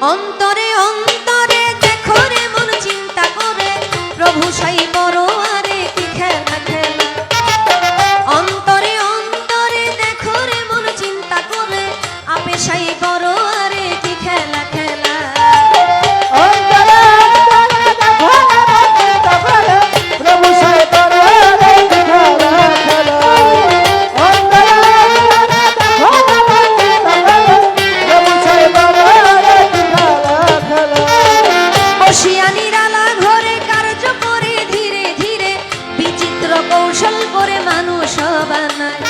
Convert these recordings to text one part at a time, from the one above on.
অন্তরে অন্তরে দেখো রে মন চিন্তা করে প্রভু সাই বড় আরে কি খেলা খেলা। অন্তরে অন্তরে দেখো রে মন চিন্তা করে আপে সাই বড় আরে কি খেলা খেলা। অন্তরে অন্তরে দেখো রে মন চিন্তা করে প্রভু সাই বড় আরে কি খেলা খেলা। অন্তরে অন্তরে দেখো রে মন চিন্তা করে প্রভু সাই বড় আরে কি খেলা খেলা। বসিয়া নিরালা ঘরে কার্য করে ধীরে ধীরে বিচিত্র কৌশল করে মানুষ বানায়।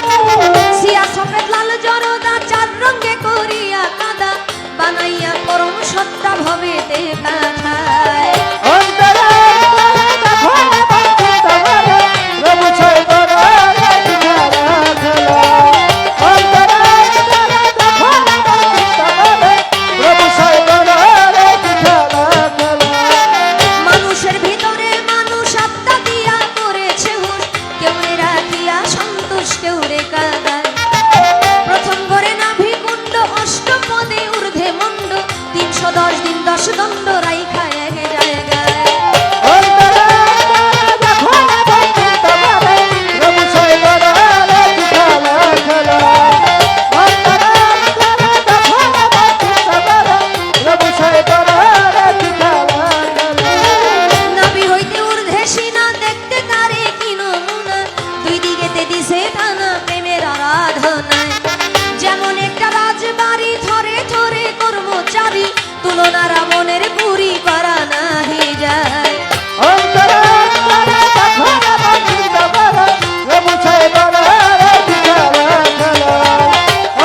সিয়া সফেদ লাল জরদা চার রঙে করিয়া কাদা বানাইয়া পরম সত্তা ভবেতে পাঠায়। অন্তরে অন্তরে দেখো রে মন চিন্তা করে প্রভু সাই বড় আরে কি খেলা খেলা। অন্তরে অন্তরে দেখো রে মন চিন্তা করে প্রভু সাই বড় আরে কি খেলা খেলা। মানুষের ভিতরে মানুষ আত্মা দিয়া করেছে হুশ, কেউ রে রাখিয়া সন্তোষ কেউ রে কাদায়। প্রথম ঘরে নাভি কুণ্ড অষ্টপদে ঊর্ধ্বে মণ্ড 310 দিন 10 দণ্ড রাইখা এক জায়গায়। অন্তরে অন্তরে দেখো রে মন চিন্তা করে প্রভু সাই বড় আরে কি খেলা খেলা। অন্তরে অন্তরে দেখো রে মন চিন্তা করে প্রভু সাই বড় আরে কি খেলা খেলা। নাভি হইতে ঊর্ধ্বে সিনা দেখতে তারে কি নমুনা, দুই দিকেতে দিছে টানা প্রেমের আরাধনায়। যেমন একটা রাজবাড়ি ধরে ধরে কর্মচারী, তুলনা রাবণের পুরী করা নাহি যায়। অন্তরে অন্তরে দেখো রে মন চিন্তা করে প্রভু সাই বড় আরে কি খেলা খেলা।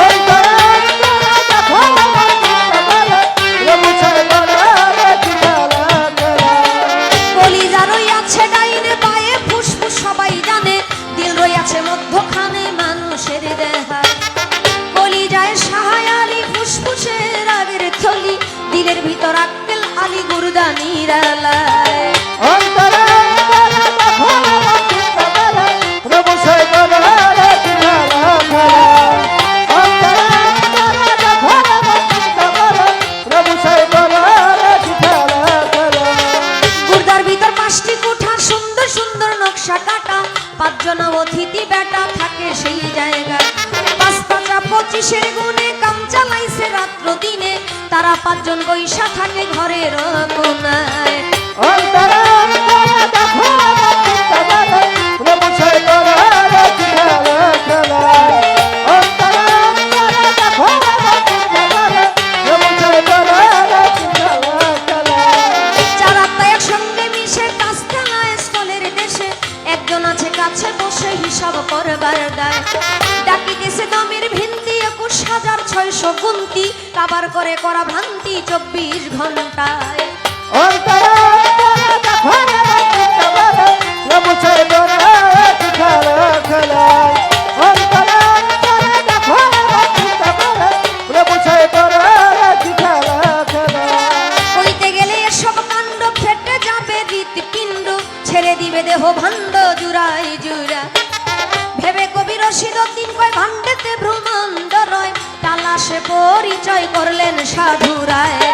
অন্তরে অন্তরে দেখো রে মন চিন্তা করে প্রভু সাই বড় আরে কি খেলা খেলা। কলিজা রইয়াছে ডাইনে পায়ে ফুসফুস সবাই জানে, দিল রইয়াছে মধ্যখানে মানুষের দেহায়। কলিজায় সাহায় আলী ফুসফুসের আগের থলি, দিলের ভিতর আক্কেল আলী গুরদা নিরালায়। অন্তরে অন্তরে দেখো রে মন চিন্তা করে প্রভু সাই বড় আরে কি খেলা খেলা। অন্তরে অন্তরে দেখো রে মন চিন্তা করে প্রভু সাই বড় আরে কি খেলা খেলা। গুরদার ভিতর 5টি কোঠা সুন্দর সুন্দর নকশা কাটা, 5 জন অতিথি বেটা থাকে সেই জায়গায়। 5 পাঁচা 25-এর গুণে কাম চালাইছে রাত্র দিনে, তারা 5 জন বৈশা থাকে ঘরের কোনায়। অন্তরে অন্তরে দেখো রে মন চিন্তা করে প্রভু সাই বড় আরে কি খেলা খেলা। অন্তরে অন্তরে দেখো রে মন চিন্তা করে প্রভু সাই বড় আরে কি খেলা খেলা। 4 আত্মা একসঙ্গে মিশে কাজ খেলায় স্থলের দেশে, একজন আছে কাছে বসে হিসাব করবার দায়। ডাকিতেছে দমের ভিন্তি 21,600 গুনতি, কাবার করে করা ভ্রান্তি 24 ঘন্টায়। অন্তরে অন্তরে দেখো রে মন চিন্তা করে প্রভু সাই বড় আরে কি খেলা খেলা। অন্তরে অন্তরে দেখো রে মন চিন্তা করে প্রভু সাই বড় আরে কি খেলা খেলা। কইতে গেলে এসব কাণ্ড ফেটে যাবে হৃৎপিণ্ড, ছেড়ে দিবে দেহ ভাণ্ড জুড়াই জুড়া। ভেবে কবি রশিদউদ্দিন কয় ভাণ্ডেতে ভ্রমণ্ড রয়, তালাশে পরিচয় করলেন সাধুরায়।